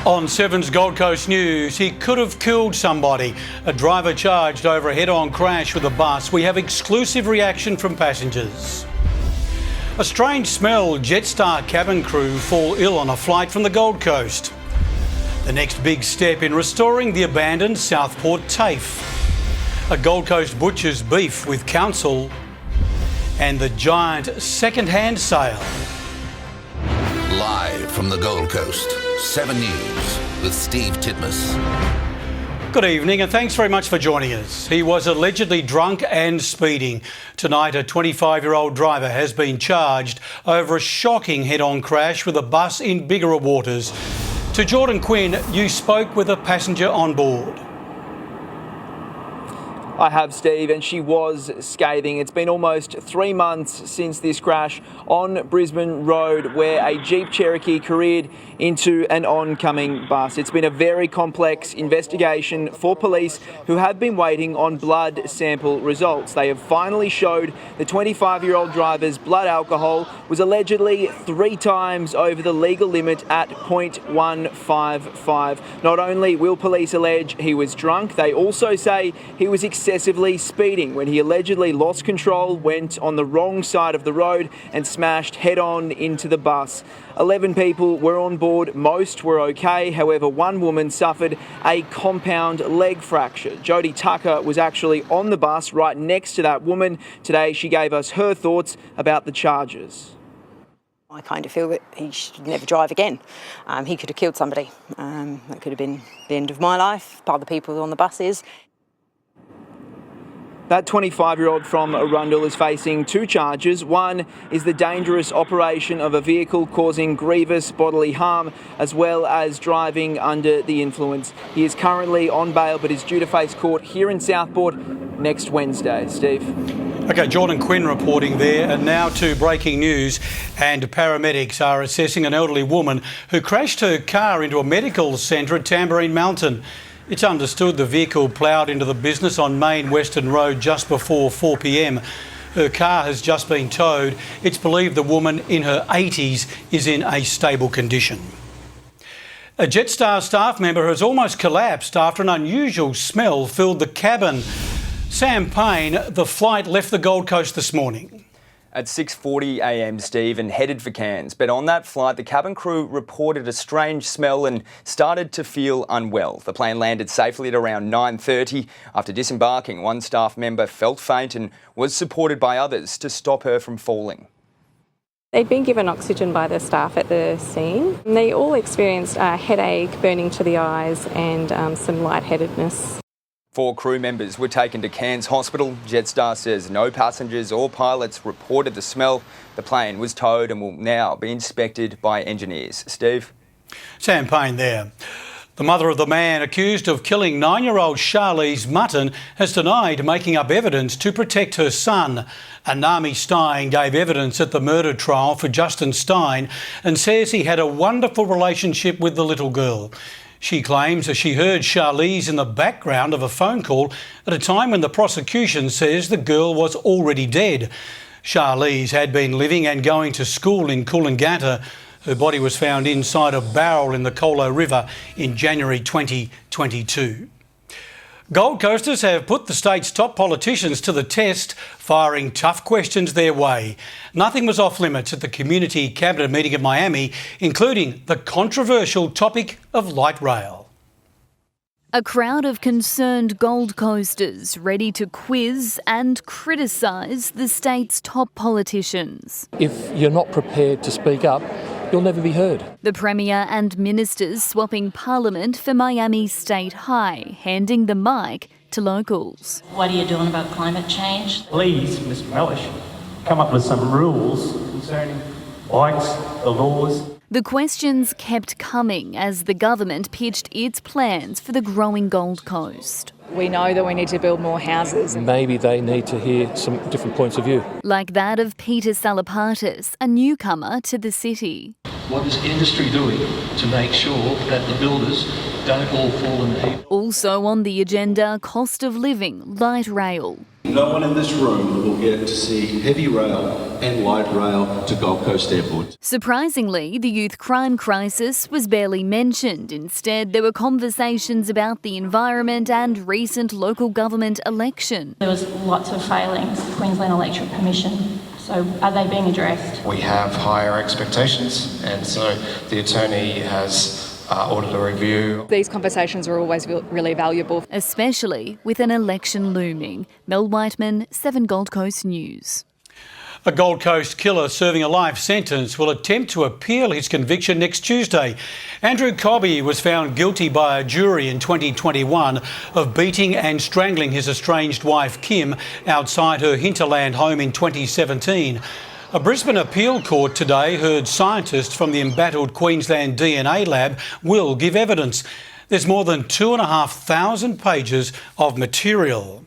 On 7's Gold Coast News, he could have killed somebody. A driver charged over a head-on crash with a bus. We have exclusive reaction from passengers. A strange smell, Jetstar cabin crew fall ill on a flight from the Gold Coast. The next big step in restoring the abandoned Southport TAFE. A Gold Coast butcher's beef with council. And the giant second-hand sale. Live from the Gold Coast, 7 News with Steve Titmus. Good evening and thanks very much for joining us. He was allegedly drunk and speeding. Tonight, a 25-year-old driver has been charged over a shocking head-on crash with a bus in Bigara waters. To Jordan Quinn, you spoke with a passenger on board. I have, Steve, and she was scathing. It's been almost 3 months since this crash on Brisbane Road where a Jeep Cherokee careered into an oncoming bus. It's been a very complex investigation for police who have been waiting on blood sample results. They have finally showed the 25-year-old driver's blood alcohol was allegedly 3 times over the legal limit at 0.155. Not only will police allege he was drunk, they also say he was excessively speeding when he allegedly lost control, went on the wrong side of the road and smashed head-on into the bus. 11 people were on board, most were okay, however one woman suffered a compound leg fracture. Jodie Tucker was actually on the bus right next to that woman. Today she gave us her thoughts about the charges. I kind of feel that he should never drive again. He could have killed somebody. That could have been the end of my life, other people on the buses. That 25-year-old from Arundel is facing 2 charges. One is the dangerous operation of a vehicle causing grievous bodily harm, as well as driving under the influence. He is currently on bail, but is due to face court here in Southport next Wednesday. Steve. OK, Jordan Quinn reporting there. And now to breaking news. And paramedics are assessing an elderly woman who crashed her car into a medical centre at Tamborine Mountain. It's understood the vehicle ploughed into the business on Main Western Road just before 4 p.m. Her car has just been towed. It's believed the woman in her 80s is in a stable condition. A Jetstar staff member has almost collapsed after an unusual smell filled the cabin. Sam Payne, the flight left the Gold Coast this morning. At 6:40 a.m, Steve, and headed for Cairns. But on that flight, the cabin crew reported a strange smell and started to feel unwell. The plane landed safely at around 9:30. After disembarking, one staff member felt faint and was supported by others to stop her from falling. They'd been given oxygen by the staff at the scene. They all experienced a headache, burning to the eyes and some lightheadedness. 4 crew members were taken to Cairns Hospital. Jetstar says no passengers or pilots reported the smell. The plane was towed and will now be inspected by engineers. Steve? Sam Payne there. The mother of the man accused of killing 9-year-old Charlize Mutton has denied making up evidence to protect her son. Anami Stein gave evidence at the murder trial for Justin Stein and says he had a wonderful relationship with the little girl. She claims that she heard Charlize in the background of a phone call at a time when the prosecution says the girl was already dead. Charlize had been living and going to school in Coolangatta. Her body was found inside a barrel in the Colo River in January 2022. Gold Coasters have put the state's top politicians to the test, firing tough questions their way. Nothing was off limits at the Community Cabinet meeting in Miami, including the controversial topic of light rail. A crowd of concerned Gold Coasters ready to quiz and criticise the state's top politicians. If you're not prepared to speak up, you'll never be heard. The Premier and ministers swapping Parliament for Miami State High, handing the mic to locals. What are you doing about climate change? Please, Mr Mellish, come up with some rules concerning bikes, the laws. The questions kept coming as the government pitched its plans for the growing Gold Coast. We know that we need to build more houses. Maybe they need to hear some different points of view. Like that of Peter Salapatis, a newcomer to the city. What is industry doing to make sure that the builders don't all fall in the heap? Also on the agenda, cost of living, light rail. No one in this room will get to see heavy rail and light rail to Gold Coast Airport. Surprisingly, the youth crime crisis was barely mentioned. Instead, there were conversations about the environment and recent local government election. There was lots of failings, Queensland Electorate Commission. So are they being addressed? We have higher expectations, and so the attorney has ordered a review. These conversations are always really valuable. Especially with an election looming. Mel Whiteman, 7 Gold Coast News. A Gold Coast killer serving a life sentence will attempt to appeal his conviction next Tuesday. Andrew Cobby was found guilty by a jury in 2021 of beating and strangling his estranged wife Kim outside her hinterland home in 2017. A Brisbane appeal court today heard scientists from the embattled Queensland DNA lab will give evidence. There's more than 2,500 pages of material.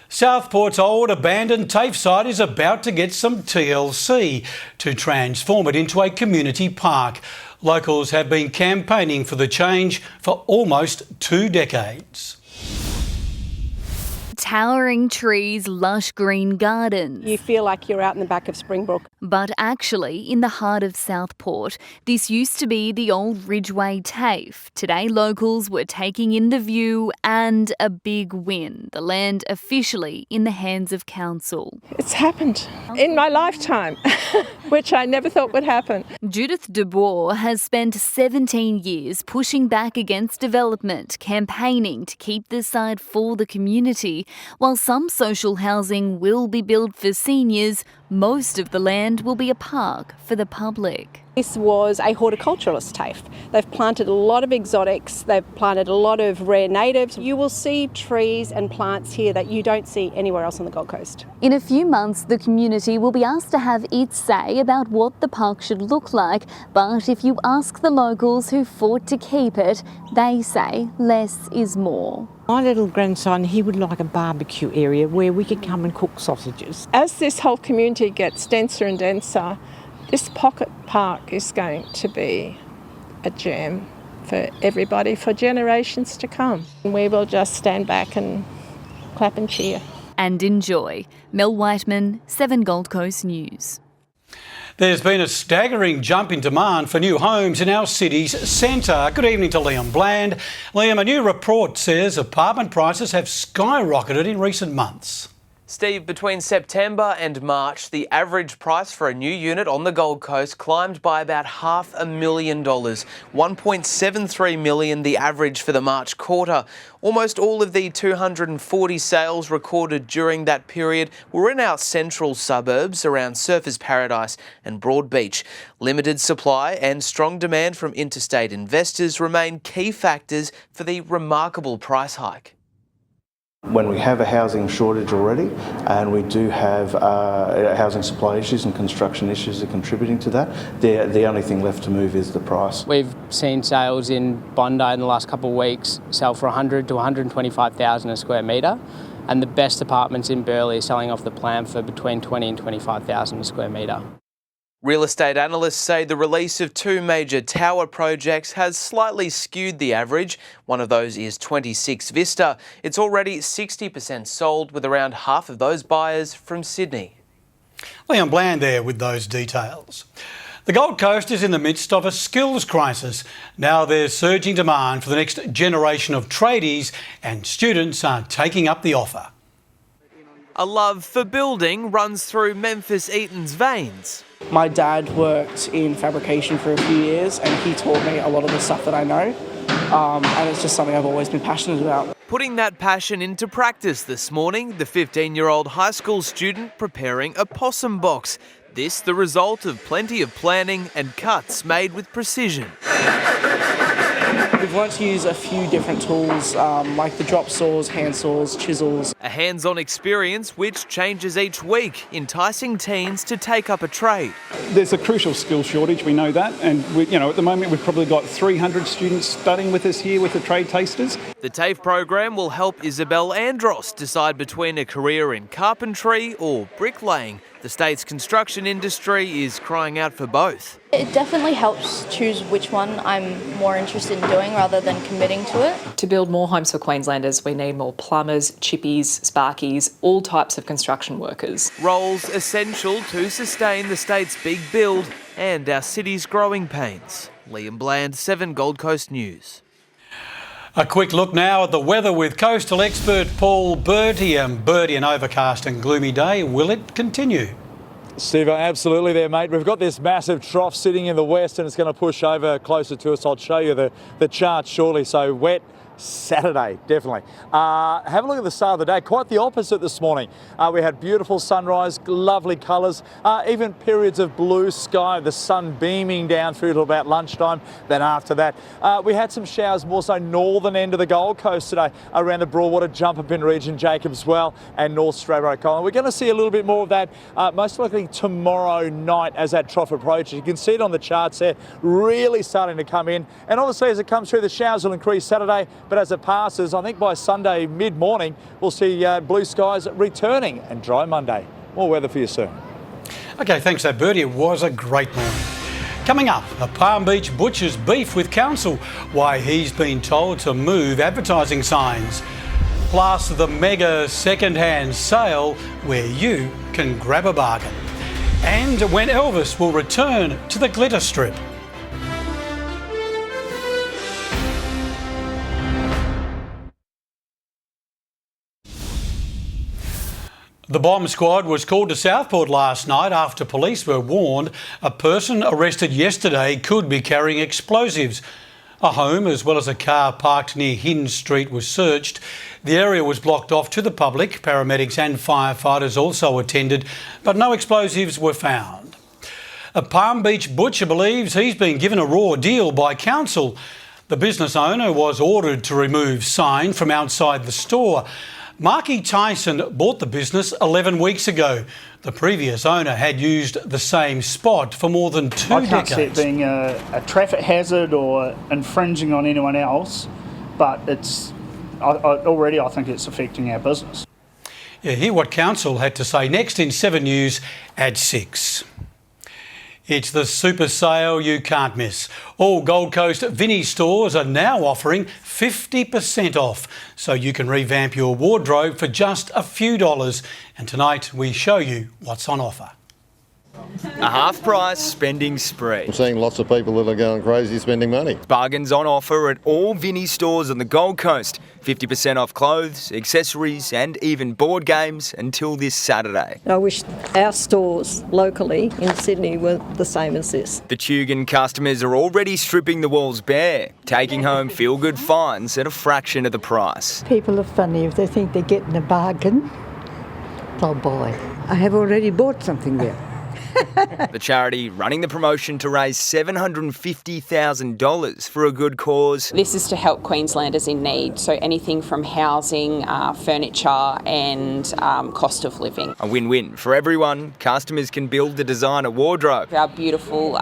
Southport's old abandoned TAFE site is about to get some TLC to transform it into a community park. Locals have been campaigning for the change for almost 2 decades. Towering trees, lush green gardens. You feel like you're out in the back of Springbrook. But actually, in the heart of Southport, this used to be the old Ridgeway TAFE. Today, locals were taking in the view and a big win. The land officially in the hands of council. It's happened in my lifetime, which I never thought would happen. Judith de Boer has spent 17 years pushing back against development, campaigning to keep the site for the community. While some social housing will be built for seniors, most of the land will be a park for the public. This was a horticulturalist TAFE. They've planted a lot of exotics, they've planted a lot of rare natives. You will see trees and plants here that you don't see anywhere else on the Gold Coast. In a few months, the community will be asked to have its say about what the park should look like. But if you ask the locals who fought to keep it, they say less is more. My little grandson, he would like a barbecue area where we could come and cook sausages. As this whole community gets denser and denser, this pocket park is going to be a gem for everybody for generations to come. We will just stand back and clap and cheer. And enjoy. Mel Whiteman, 7 Gold Coast News. There's been a staggering jump in demand for new homes in our city's centre. Good evening to Liam Bland. Liam, a new report says apartment prices have skyrocketed in recent months. Steve, between September and March, the average price for a new unit on the Gold Coast climbed by about $500,000. $1.73 million the average for the March quarter. Almost all of the 240 sales recorded during that period were in our central suburbs around Surfers Paradise and Broadbeach. Limited supply and strong demand from interstate investors remain key factors for the remarkable price hike. When we have a housing shortage already and we do have housing supply issues and construction issues are contributing to that, the only thing left to move is the price. We've seen sales in Bondi in the last couple of weeks sell for $100,000 to $125,000 a square metre, and the best apartments in Burleigh are selling off the plan for between $20,000 and $25,000 a square metre. Real estate analysts say the release of 2 major tower projects has slightly skewed the average. One of those is 26 Vista. It's already 60% sold, with around half of those buyers from Sydney. Liam Bland there with those details. The Gold Coast is in the midst of a skills crisis. Now there's surging demand for the next generation of tradies, and students are taking up the offer. A love for building runs through Memphis Eaton's veins. My dad worked in fabrication for a few years and he taught me a lot of the stuff that I know, and it's just something I've always been passionate about. Putting that passion into practice this morning, the 15-year-old high school student preparing a possum box. This the result of plenty of planning and cuts made with precision. We've learnt to use a few different tools like the drop saws, hand saws, chisels. A hands-on experience which changes each week, enticing teens to take up a trade. There's a crucial skill shortage, we know that, and at the moment we've probably got 300 students studying with us here with the trade tasters. The TAFE program will help Isabel Andros decide between a career in carpentry or bricklaying. The state's construction industry is crying out for both. It definitely helps choose which one I'm more interested in doing rather than committing to it. To build more homes for Queenslanders, we need more plumbers, chippies, sparkies, all types of construction workers. Roles essential to sustain the state's big build and our city's growing pains. Liam Bland, 7 Gold Coast News. A quick look now at the weather with coastal expert Paul Burt. An overcast and gloomy day. Will it continue? Steve, absolutely there, mate. We've got this massive trough sitting in the west and it's going to push over closer to us. I'll show you the chart shortly. So wet Saturday, definitely. Have a look at the start of the day. Quite the opposite this morning. We had beautiful sunrise, lovely colours, even periods of blue sky, the sun beaming down through till about lunchtime. Then after that, we had some showers more so northern end of the Gold Coast today, around the Broadwater, Jumperpin region, Jacobs Well and North Stradbroke. We're going to see a little bit more of that most likely tomorrow night as that trough approaches. You can see it on the charts there, really starting to come in. And obviously as it comes through, the showers will increase Saturday. But as it passes, I think by Sunday mid-morning, we'll see blue skies returning and dry Monday. More weather for you soon. OK, thanks for that, Bertie. It was a great morning. Coming up, a Palm Beach butcher's beef with council, why he's been told to move advertising signs. Plus the mega second-hand sale where you can grab a bargain. And when Elvis will return to the glitter strip. The bomb squad was called to Southport last night after police were warned a person arrested yesterday could be carrying explosives. A home as well as a car parked near Hinge Street was searched. The area was blocked off to the public. Paramedics and firefighters also attended, but no explosives were found. A Palm Beach butcher believes he's been given a raw deal by council. The business owner was ordered to remove sign from outside the store. Marky Tyson bought the business 11 weeks ago. The previous owner had used the same spot for more than 2 decades. I can't see it being a traffic hazard or infringing on anyone else, but it's already I think it's affecting our business. Yeah, hear what council had to say next in 7 News at 6. It's the super sale you can't miss. All Gold Coast Vinnie's stores are now offering 50% off, so you can revamp your wardrobe for just a few dollars. And tonight we show you what's on offer. A half-price spending spree. I'm seeing lots of people that are going crazy spending money. Bargains on offer at all Vinnie's stores on the Gold Coast. 50% off clothes, accessories and even board games until this Saturday. I wish our stores locally in Sydney were the same as this. The Tugun customers are already stripping the walls bare, taking home feel-good finds at a fraction of the price. People are funny. If they think they're getting a bargain, they'll buy. I have already bought something there. The charity running the promotion to raise $750,000 for a good cause. This is to help Queenslanders in need, so anything from housing, furniture and cost of living. A win-win for everyone. Customers can build the designer wardrobe. Our beautiful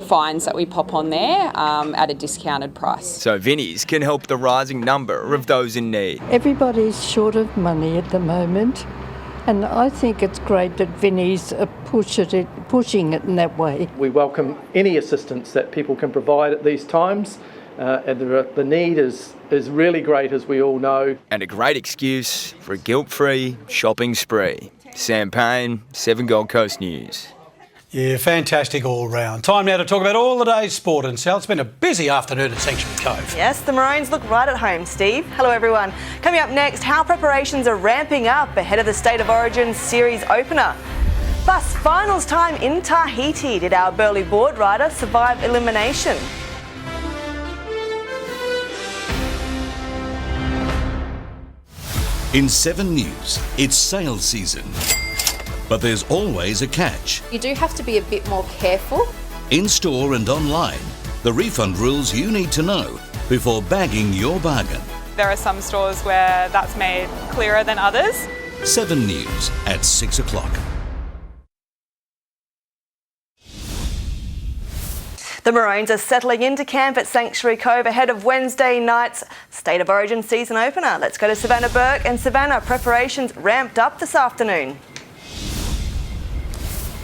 finds that we pop on there at a discounted price. So Vinnie's can help the rising number of those in need. Everybody's short of money at the moment. And I think it's great that Vinnie's are pushing it in that way. We welcome any assistance that people can provide at these times. And the need is really great, as we all know. And a great excuse for a guilt-free shopping spree. Sam Payne, 7 Gold Coast News. Yeah, fantastic all round. Time now to talk about all the day's sport, and Sal, it's been a busy afternoon at Sanctuary Cove. Yes, the Maroons look right at home, Steve. Hello everyone. Coming up next, how preparations are ramping up ahead of the State of Origin series opener. Plus, finals time in Tahiti. Did our Burleigh board rider survive elimination? In 7 News, it's sale season. But there's always a catch. You do have to be a bit more careful. In store and online, the refund rules you need to know before bagging your bargain. There are some stores where that's made clearer than others. 7 News at 6 o'clock. The Maroons are settling into camp at Sanctuary Cove ahead of Wednesday night's State of Origin season opener. Let's go to Savannah Burke. And Savannah, preparations ramped up this afternoon.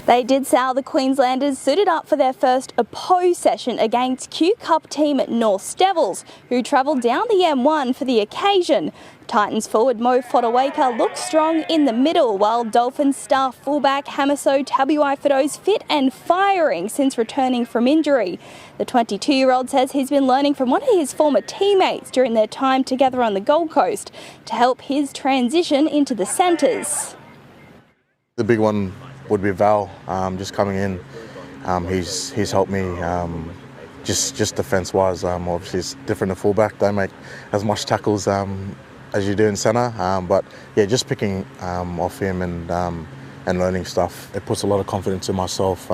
They did so. The Queenslanders suited up for their first opposed session against Q Cup team at North Devils, who travelled down the M1 for the occasion. Titans forward Mo Fotuaika looked strong in the middle, while Dolphins star fullback Hamiso Tabuai-Fido's fit and firing since returning from injury. The 22-year-old says he's been learning from one of his former teammates during their time together on the Gold Coast to help his transition into the centres. The big one would be Val, just coming in. He's helped me just defence-wise. Obviously, it's different to fullback. Don't make as much tackles as you do in centre, but yeah, just picking off him and learning stuff. It puts a lot of confidence in myself.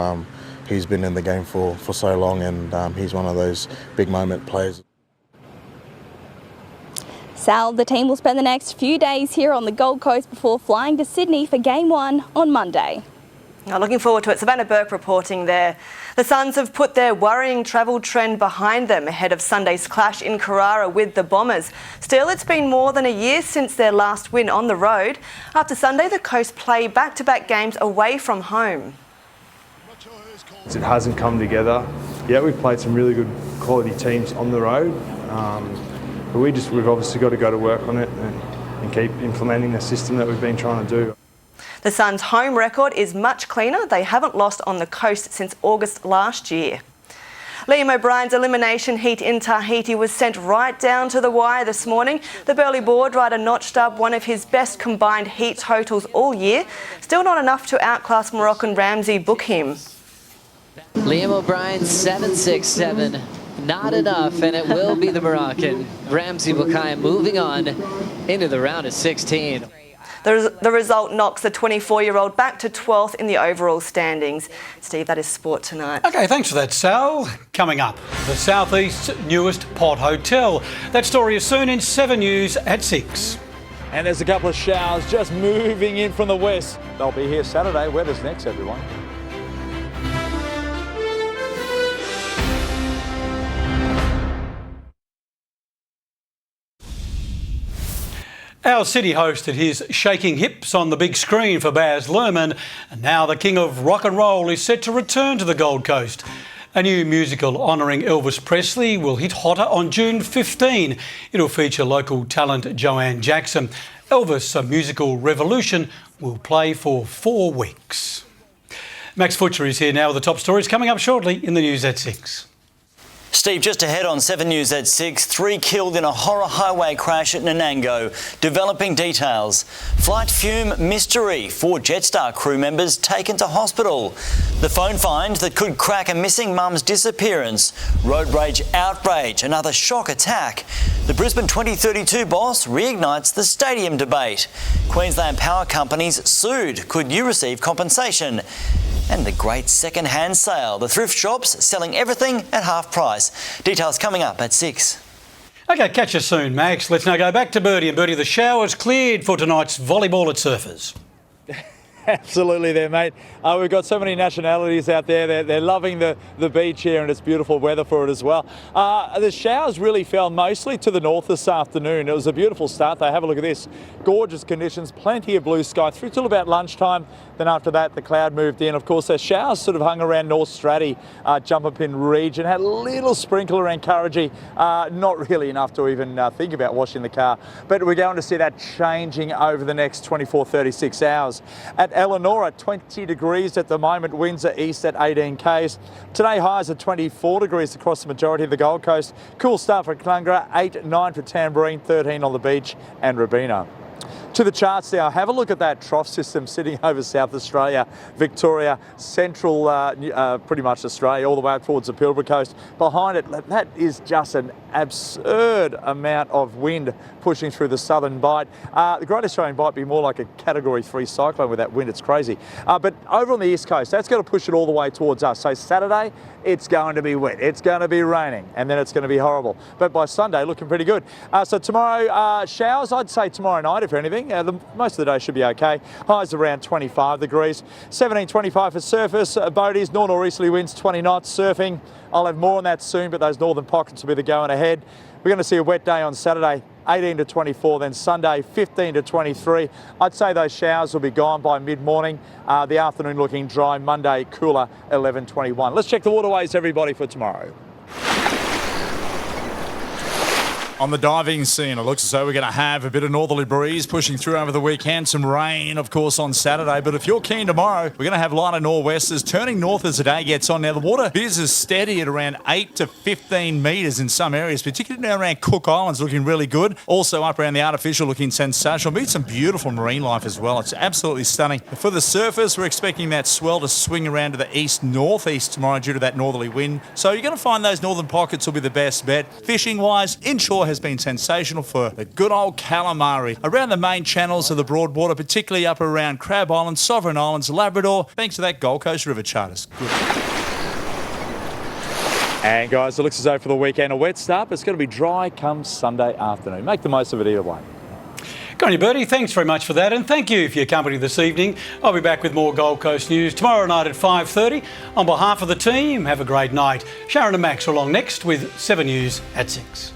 He's been in the game for so long, and he's one of those big moment players. Sal, the team will spend the next few days here on the Gold Coast before flying to Sydney for Game 1 on Monday. Looking forward to it. Savannah Burke reporting there. The Suns have put their worrying travel trend behind them ahead of Sunday's clash in Carrara with the Bombers. Still, it's been more than a year since their last win on the road. After Sunday, the Coast play back-to-back games away from home. It hasn't come together. Yeah, we've played some really good quality teams on the road, but we've obviously got to go to work on it and keep implementing the system that we've been trying to do. The Suns' home record is much cleaner. They haven't lost on the Coast since August last year. Liam O'Brien's elimination heat in Tahiti was sent right down to the wire this morning. The Burleigh board rider notched up one of his best combined heat totals all year. Still not enough to outclass Moroccan Ramsey Bookheim. Liam O'Brien 7.67. Not enough, and it will be the Moroccan Ramsey Bookheim moving on into the round of 16. The result knocks the 24-year-old back to 12th in the overall standings. Steve, that is sport tonight. OK, thanks for that, Sal. Coming up, the Southeast's newest pod hotel. That story is soon in 7 News at 6. And there's a couple of showers just moving in from the west. They'll be here Saturday. Weather's next, everyone. Our city hosted his shaking hips on the big screen for Baz Luhrmann, and now the king of rock and roll is set to return to the Gold Coast. A new musical honouring Elvis Presley will hit hotter on June 15. It'll feature local talent Joanne Jackson. Elvis, a musical revolution, will play for 4 weeks. Max Futcher is here now with the top stories coming up shortly in the news at 6. Steve, just ahead on 7 News at 6, 3 killed in a horror highway crash at Nanango. Developing details. Flight fume mystery. 4 Jetstar crew members taken to hospital. The phone find that could crack a missing mum's disappearance. Road rage outrage. Another shock attack. The Brisbane 2032 boss reignites the stadium debate. Queensland power companies sued. Could you receive compensation? And the great second-hand sale. The thrift shops selling everything at half price. Details coming up at 6. OK, catch you soon, Max. Let's now go back to Bertie. And Bertie, the shower's cleared for tonight's volleyball at Surfers. Absolutely there, mate. We've got so many nationalities out there. They're loving the beach here, and it's beautiful weather for it as well. The showers really fell mostly to the north this afternoon. It was a beautiful start. They have a look at this. Gorgeous conditions, plenty of blue sky through till about lunchtime. Then after that, the cloud moved in. Of course, the showers sort of hung around North Straddie, Jumper Pin region. Had a little sprinkle around Kurrajee. Not really enough to even think about washing the car. But we're going to see that changing over the next 24, 36 hours. At Eleanor, 20 degrees at the moment. Winds are east at 18 k's. Today, highs are 24 degrees across the majority of the Gold Coast. Cool start for Clungra, 8, 9 for Tamborine, 13 on the beach and Robina. To the charts now, have a look at that trough system sitting over South Australia, Victoria, central, pretty much Australia, all the way up towards the Pilbara coast. Behind it, that is just an absurd amount of wind pushing through the southern bight. The Great Australian Bight be more like a Category 3 cyclone with that wind, it's crazy. But over on the east coast, that's going to push it all the way towards us. So Saturday, it's going to be wet, it's going to be raining, and then it's going to be horrible. But by Sunday, looking pretty good. So tomorrow, showers, I'd say tomorrow night, if anything. morning. Most of the day should be okay. Highs around 25 degrees. 17.25 for surfers, boaties, north-northeasterly winds 20 knots. Surfing, I'll have more on that soon, but those northern pockets will be the going ahead. We're going to see a wet day on Saturday, 18 to 24, then Sunday 15 to 23. I'd say those showers will be gone by mid-morning. The afternoon looking dry. Monday cooler, 11:21. Let's check the waterways, everybody, for tomorrow. On the diving scene, it looks as though we're going to have a bit of northerly breeze pushing through over the weekend. Some rain, of course, on Saturday. But if you're keen tomorrow, we're going to have lighter nor'westers turning north as the day gets on. Now, the water is steady at around 8 to 15 metres in some areas, particularly down around Cook Islands, looking really good. Also up around the artificial, looking sensational. Meet some beautiful marine life as well. It's absolutely stunning. For the surfers, we're expecting that swell to swing around to the east-northeast tomorrow due to that northerly wind. So you're going to find those northern pockets will be the best bet. Fishing-wise, inshore has been sensational for the good old calamari around the main channels of the Broadwater, particularly up around Crab Island, Sovereign Islands, Labrador, thanks to that Gold Coast River charters. Good. And guys, it looks as though for the weekend a wet start, but it's going to be dry come Sunday afternoon. Make the most of it either way. Go on, you Bertie. Thanks very much for that, and thank you for your company this evening. I'll be back with more Gold Coast news tomorrow night at 5:30. On behalf of the team, have a great night. Sharon and Max are along next with 7 News at 6.